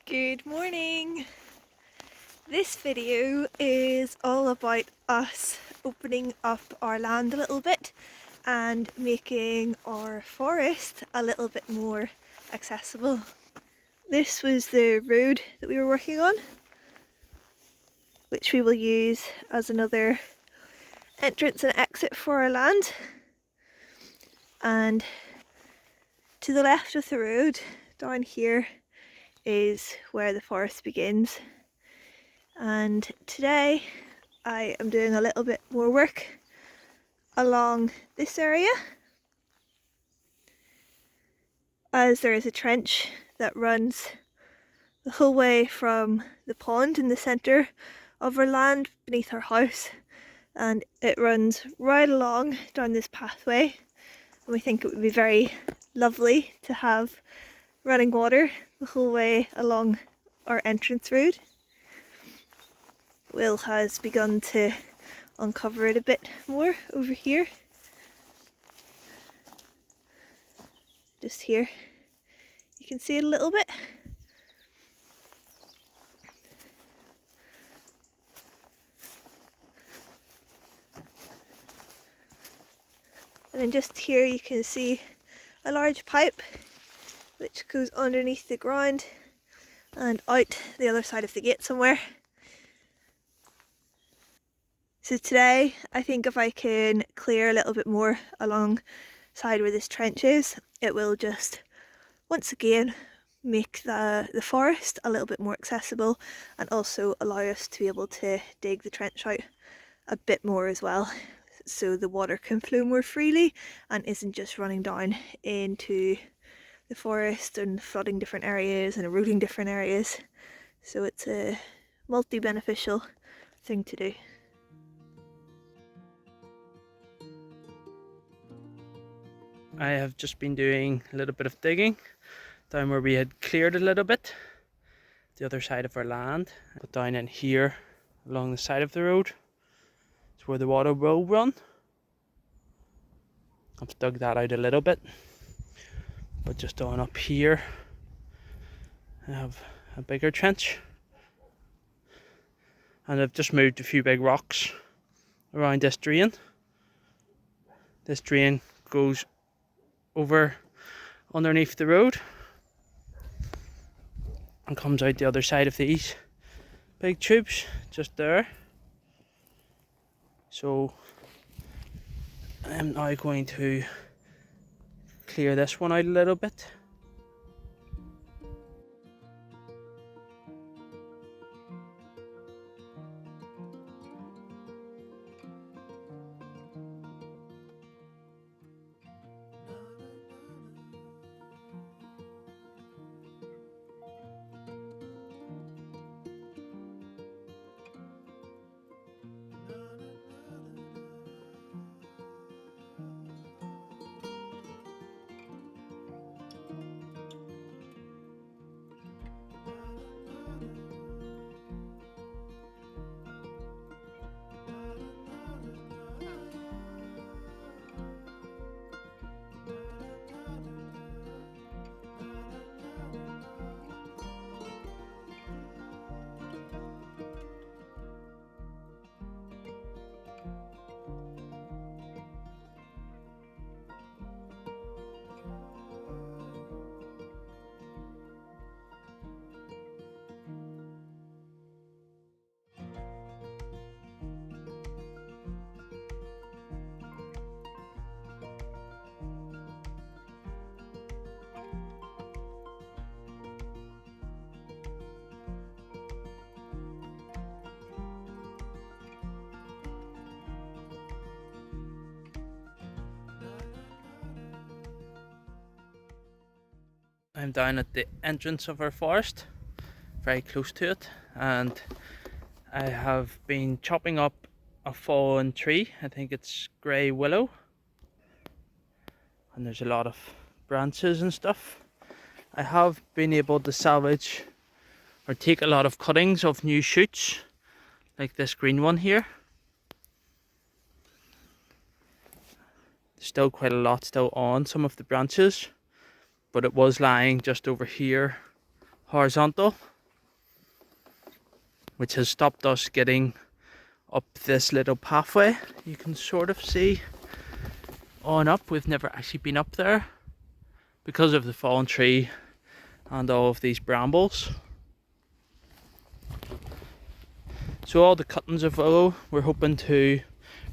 Good morning! This video is all about us opening up our land a little bit and making our forest a little bit more accessible. This was the road that we were working on, which we will use as another entrance and exit for our land. And to the left of the road, down here, is where the forest begins. And today I am doing a little bit more work along this area, as there is a trench that runs the whole way from the pond in the centre of our land beneath our house, and it runs right along down this pathway, and we think it would be very lovely to have running water the whole way along our entrance road. Will has begun to uncover it a bit more over here. Just here. You can see it a little bit. And then just here you can see a large pipe which goes underneath the ground and out the other side of the gate somewhere. So today I think if I can clear a little bit more alongside where this trench is, it will just once again make the forest a little bit more accessible and also allow us to be able to dig the trench out a bit more as well, so the water can flow more freely and isn't just running down into the forest and flooding different areas and eroding different areas. So it's a multi-beneficial thing to do. I have just been doing a little bit of digging down where we had cleared a little bit, the other side of our land, but down in here along the side of the road is where the water will run. I've dug that out a little bit, but just on up here I have a bigger trench, and I've just moved a few big rocks around this drain. This drain goes over underneath the road and comes out the other side of these big tubes just there. So I'm now going to clear this one out a little bit. I'm down at the entrance of our forest, very close to it, and I have been chopping up a fallen tree. I think it's grey willow, and there's a lot of branches and stuff. I have been able to salvage or take a lot of cuttings of new shoots, like this green one here. There's still quite a lot still on some of the branches, but it was lying just over here horizontal, which has stopped us getting up this little pathway. You can sort of see on up. We've never actually been up there because of the fallen tree and all of these brambles. So all the cuttings of willow we're hoping to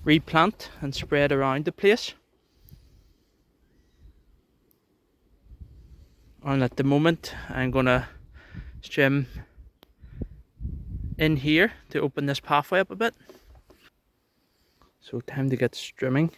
replant and spread around the place. And at the moment I'm gonna trim in here to open this pathway up a bit. So time to get trimming.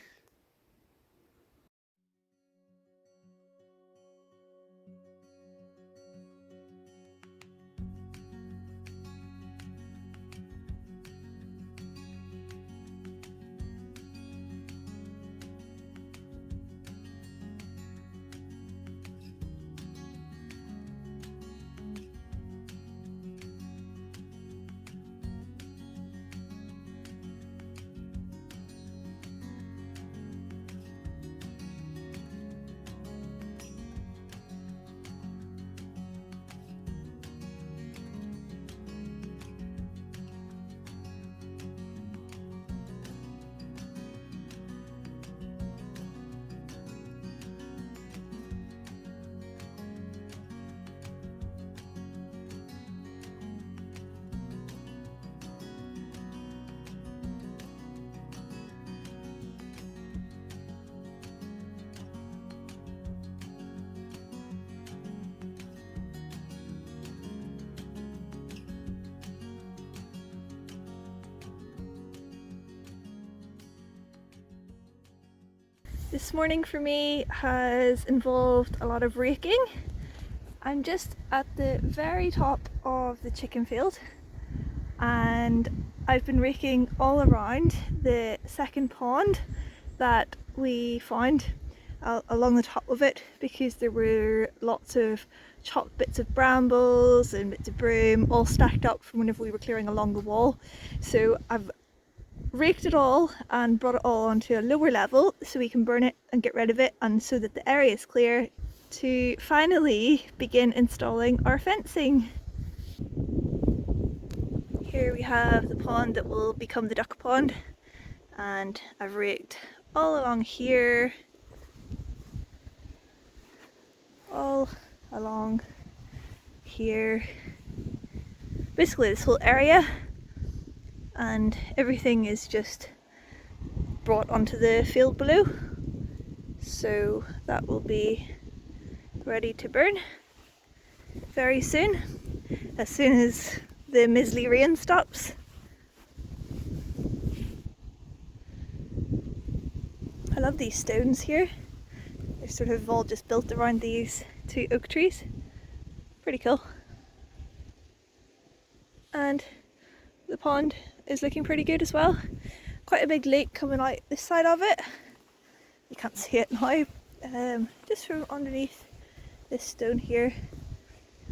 This morning for me has involved a lot of raking. I'm just at the very top of the chicken field and I've been raking all around the second pond that we found along the top of it, because there were lots of chopped bits of brambles and bits of broom all stacked up from whenever we were clearing along the wall. So I've raked it all and brought it all onto a lower level so we can burn it and get rid of it, and so that the area is clear to finally begin installing our fencing. Here we have the pond that will become the duck pond, and I've raked all along here, all along here, basically this whole area, and everything is just brought onto the field below, so that will be ready to burn very soon as the mizzly rain stops. I love these stones here. They're sort of all just built around these two oak trees. Pretty cool. And the pond is looking pretty good as well. Quite a big lake coming out this side of it. You can't see it now. Just from underneath this stone here.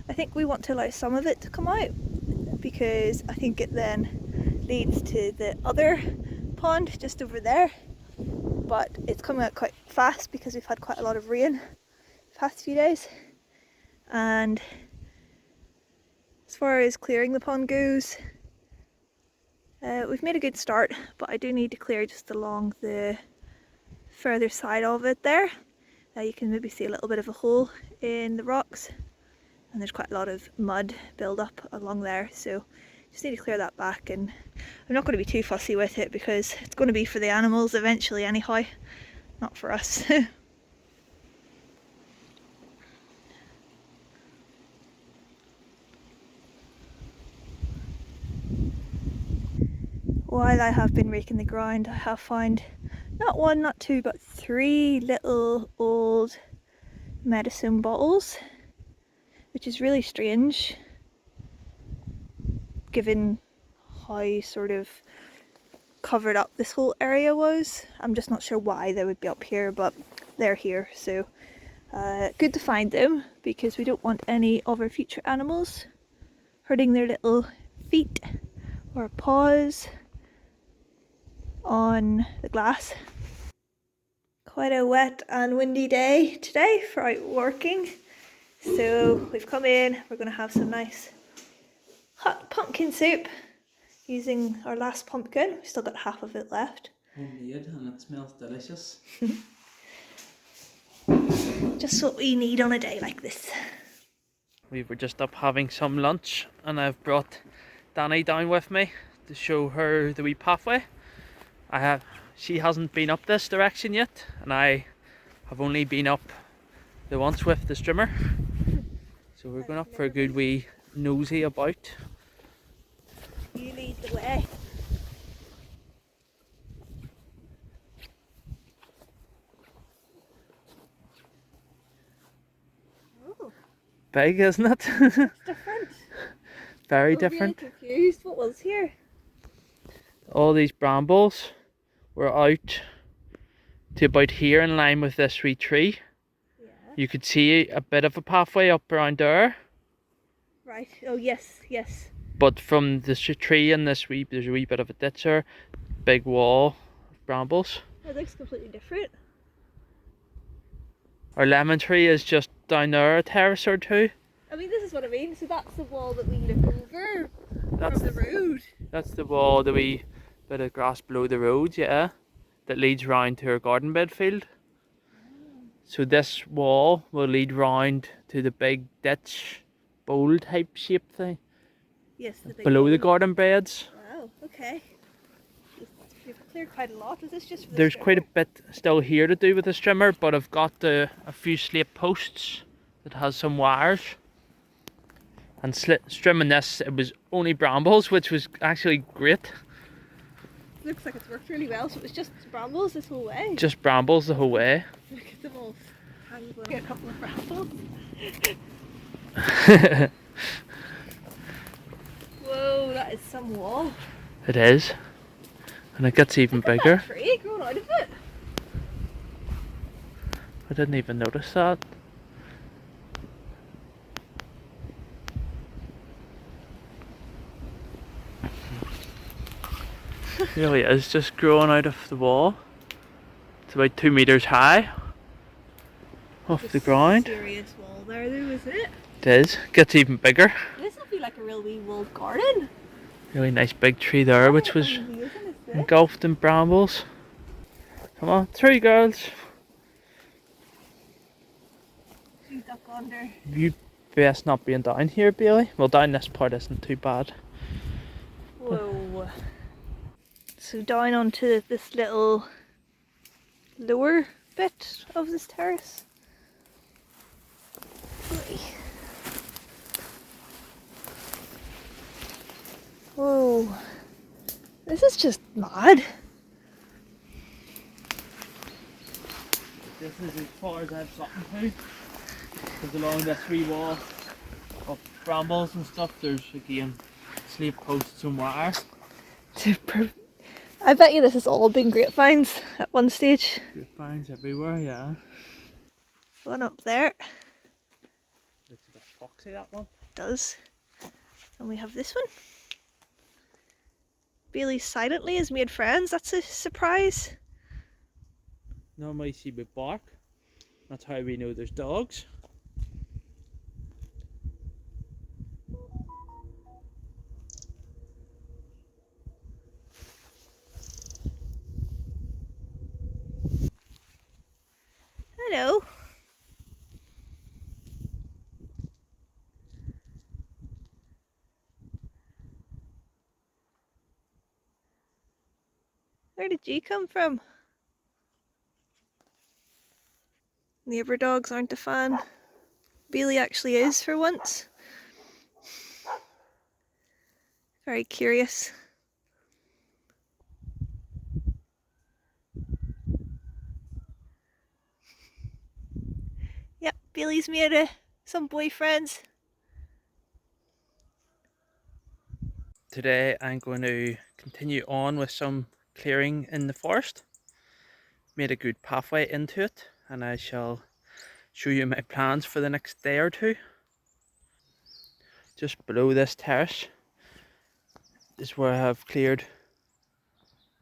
I think we want to allow some of it to come out, because I think it then leads to the other pond just over there. But it's coming out quite fast because we've had quite a lot of rain the past few days. And as far as clearing the pond goes, we've made a good start, but I do need to clear just along the further side of it there. You can maybe see a little bit of a hole in the rocks, and there's quite a lot of mud build up along there, so just need to clear that back. And I'm not going to be too fussy with it because it's going to be for the animals eventually anyhow, not for us. While I have been raking the ground, I have found not one, not two, but 3 little old medicine bottles, which is really strange given how sort of covered up this whole area was. I'm just not sure why they would be up here, but they're here, so good to find them, because we don't want any of our future animals hurting their little feet or paws on the glass. Quite a wet and windy day today for out working, so we've come in, we're going to have some nice hot pumpkin soup using our last pumpkin. We've still got half of it left. Homemade, and it smells delicious. Just what we need on a day like this. We were just up having some lunch, and I've brought Dani down with me to show her the wee pathway. She hasn't been up this direction yet, and I have only been up the once with the strimmer. So we're going up for a good wee nosy about. You lead the way. Oh, Big, isn't it? different. Very I'm different. really confused. What was here? All these brambles were out to about here in line with this wee tree. Yeah. You could see a bit of a pathway up around there, Right. Oh yes, yes. but from this tree and there's a wee bit of a ditch there, big wall of brambles. It looks completely different. Our lemon tree is just down there a terrace or two. I mean, this is what I mean. So that's the wall that we look over That's from the road. That's the wall, the wee bit of grass below the road, yeah, that leads round to our garden bed field. So this wall will lead round to the big ditch, bowl type shape thing Yes, the big below the wall. garden beds. Wow. Okay. You've cleared quite a lot. Is this just for the There's quite a strimmer? bit still here to do with the strimmer, but I've got a few slate posts that has some wires. And strimming this, it was only brambles, which was actually great. Looks like it's worked really well. So it was just brambles this whole way. Just brambles the whole way. Look at them all tangled. Get a couple of brambles. Whoa, that is some wall. It is. And it gets even Look at bigger. that tree growing out of it. I didn't even notice that. Really is just growing out of the wall. It's about 2 meters high off the ground. Serious wall there, though, isn't it? It is. Gets even bigger. This will be like a real wee walled garden. Really nice big tree there, which was Amazing, isn't it? engulfed in brambles. Come on, through girls. You duck under. You best not being down here, Bailey. Well, down this part isn't too bad. Whoa. So down onto this little lower bit of this terrace. Oi. Whoa. This is just mad. This is as far as I've gotten to. Because along this wee wall of brambles and stuff, there's again slate posts and wire. I bet you this has all been grapevines at one stage. Grapevines everywhere, yeah. One up there. Looks a bit foxy, that one. It does. And we have this one. Bailey silently has made friends. That's a surprise. Normally she would bark. That's how we know there's dogs. Hello. Where did you come from? Neighbour dogs aren't a fan. Bailey actually is for once. Very curious. Yep, Bailey's made some boyfriends. Today I'm going to continue on with some clearing in the forest. Made a good pathway into it, and I shall show you my plans for the next day or two. Just below this terrace is where I have cleared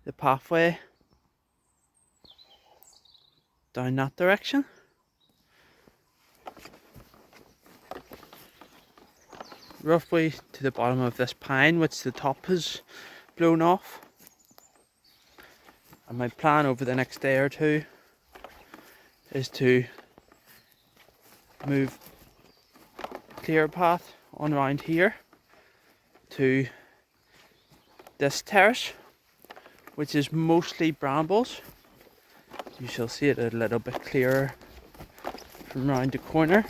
the pathway down that direction. Roughly to the bottom of this pine, which the top is blown off. And my plan over the next day or two is to move clear path on around here to this terrace, which is mostly brambles. You shall see it a little bit clearer from round the corner.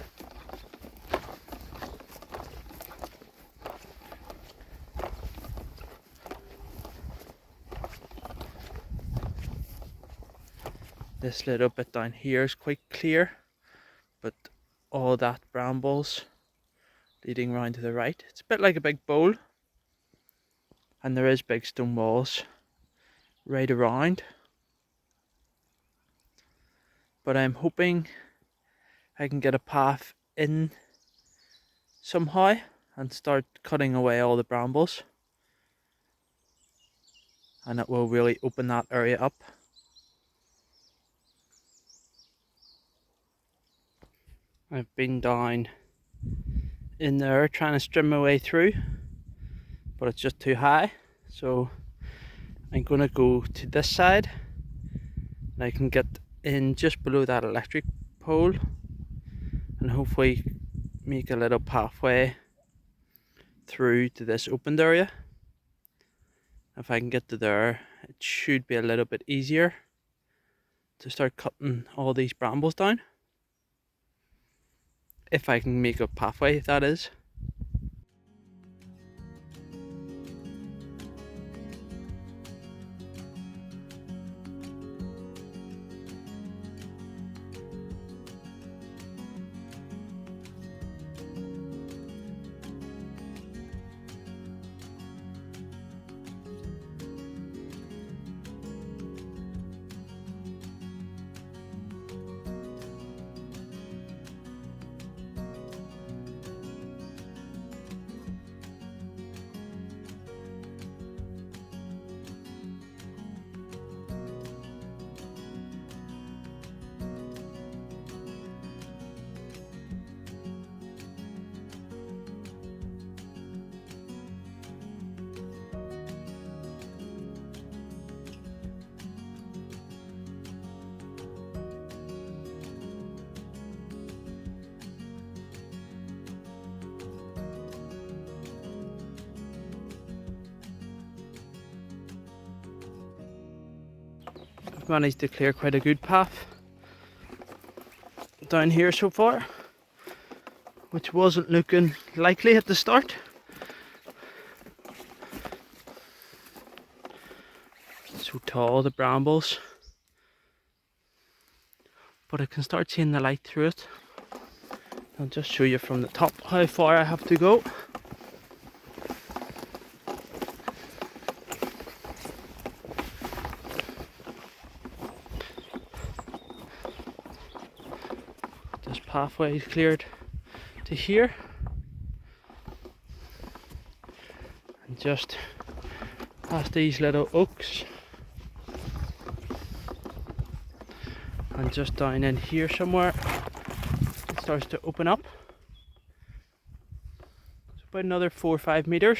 This little bit down here is quite clear, but all that brambles leading round to the right. It's a bit like a big bowl, and there is big stone walls right around. But I'm hoping I can get a path in somehow and start cutting away all the brambles, and it will really open that area up. I've been down in there trying to strim my way through, but it's just too high, so I'm gonna go to this side and I can get in just below that electric pole and hopefully make a little pathway through to this opened area. If I can get to there, it should be a little bit easier to start cutting all these brambles down. If I can make a pathway, that is. I've managed to clear quite a good path down here so far, which wasn't looking likely at the start. So tall, the brambles, but I can start seeing the light through it. I'll just show you from the top how far I have to go. This pathway is cleared to here, and just past these little oaks, and just down in here somewhere it starts to open up. It's about another 4 or 5 meters.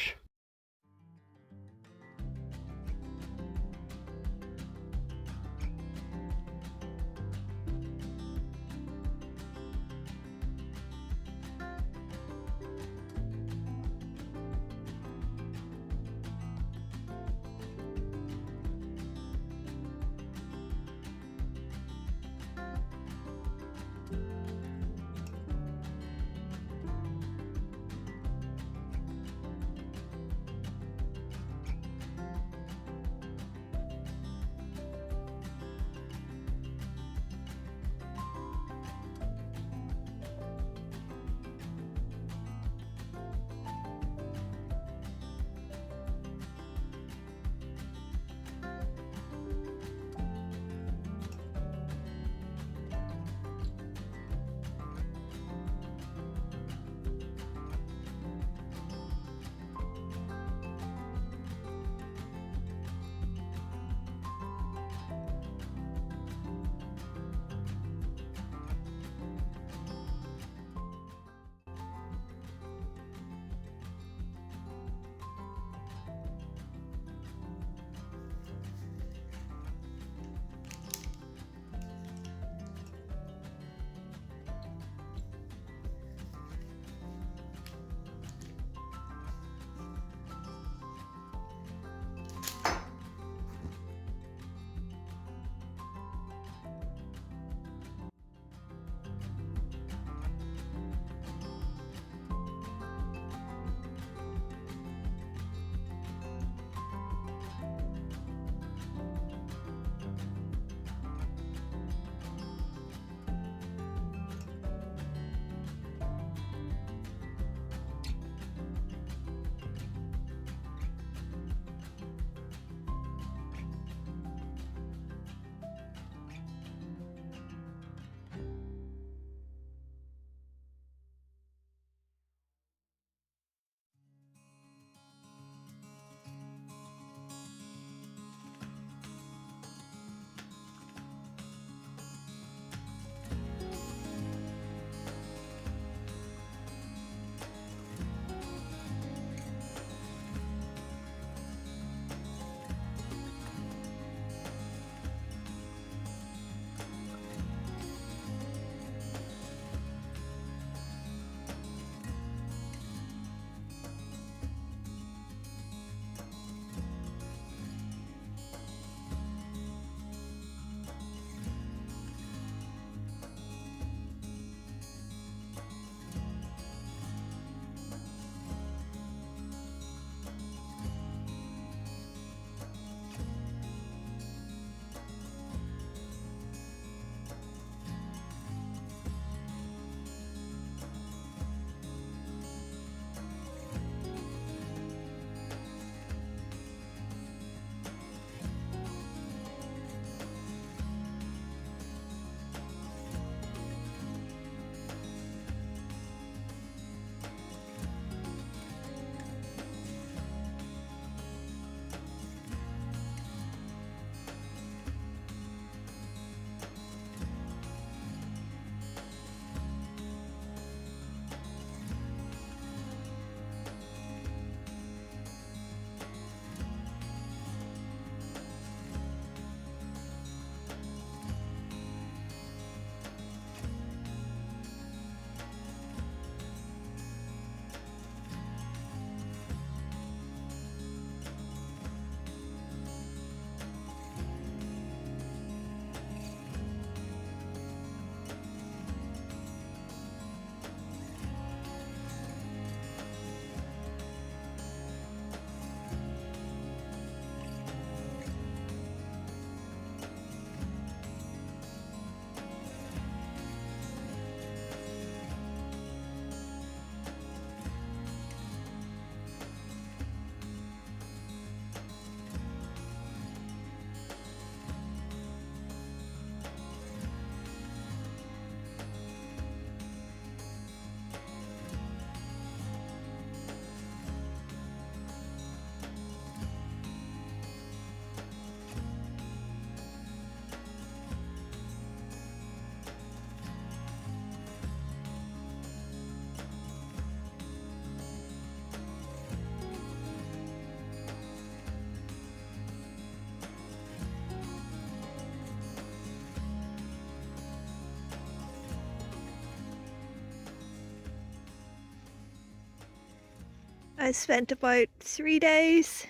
I spent about 3 days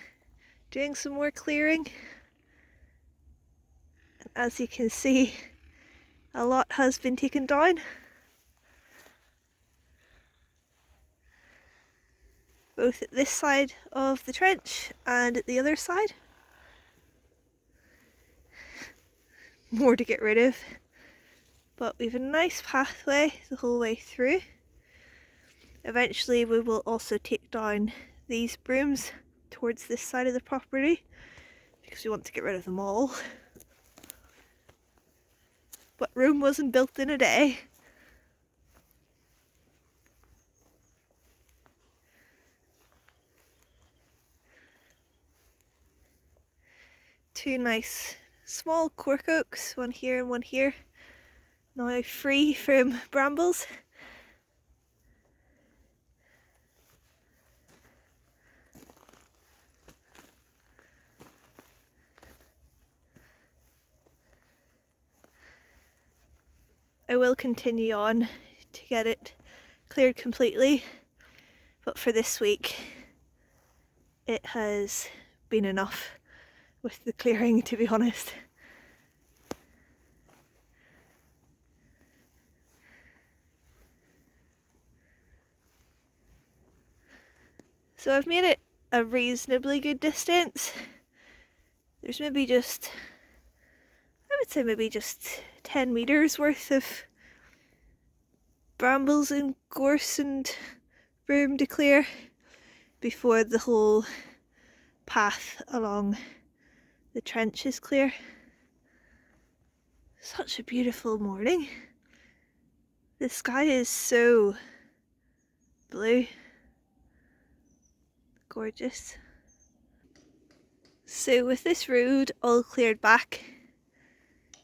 doing some more clearing. And as you can see, a lot has been taken down. Both at this side of the trench and at the other side. More to get rid of. But we have a nice pathway the whole way through. Eventually we will also take down these brooms towards this side of the property because we want to get rid of them all. But Rome wasn't built in a day. Two nice small cork oaks, one here and one here, now free from brambles. I will continue on to get it cleared completely, but for this week it has been enough with the clearing, to be honest. So I've made it a reasonably good distance. There's maybe just, I would say maybe just 10 metres worth of brambles and gorse and broom to clear before the whole path along the trench is clear. Such a beautiful morning. The sky is so blue. Gorgeous. So with this road all cleared back,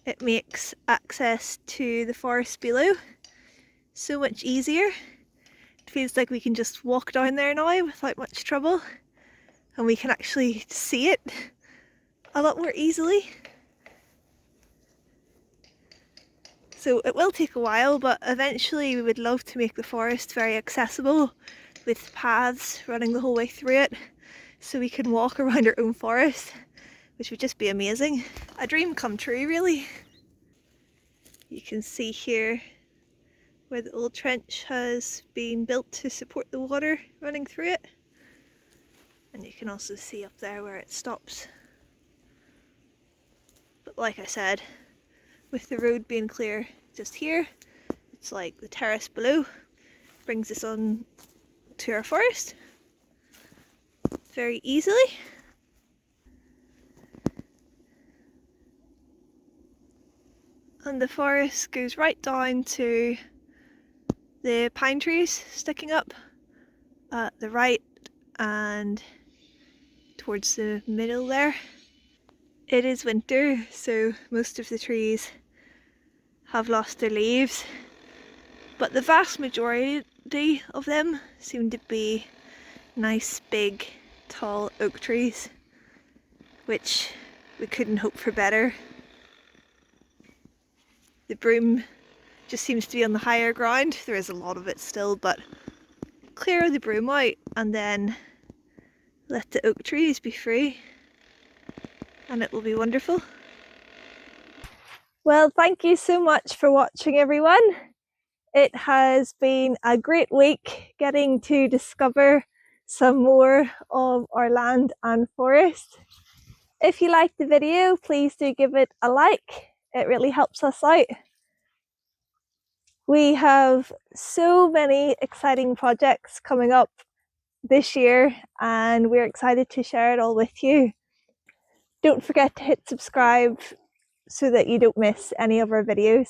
it makes access to the forest below so much easier. It feels like we can just walk down there now without much trouble, and we can actually see it a lot more easily. So it will take a while, but eventually we would love to make the forest very accessible with paths running the whole way through it, so we can walk around our own forest, which would just be amazing. A dream come true, really. You can see here where the old trench has been built to support the water running through it, and you can also see up there where it stops. But like I said, with the road being clear just here, it's like the terrace below brings us on to our forest very easily. And the forest goes right down to the pine trees sticking up at the right and towards the middle there. It is winter, so most of the trees have lost their leaves, but the vast majority of them seem to be nice big tall oak trees, which we couldn't hope for better. The broom just seems to be on the higher ground. There is a lot of it still, but clear the broom out and then let the oak trees be free, and it will be wonderful. Well, thank you so much for watching, everyone. It has been a great week getting to discover some more of our land and forest. If you liked the video, please do give it a like. It really helps us out. We have so many exciting projects coming up this year, and we're excited to share it all with you. Don't forget to hit subscribe so that you don't miss any of our videos.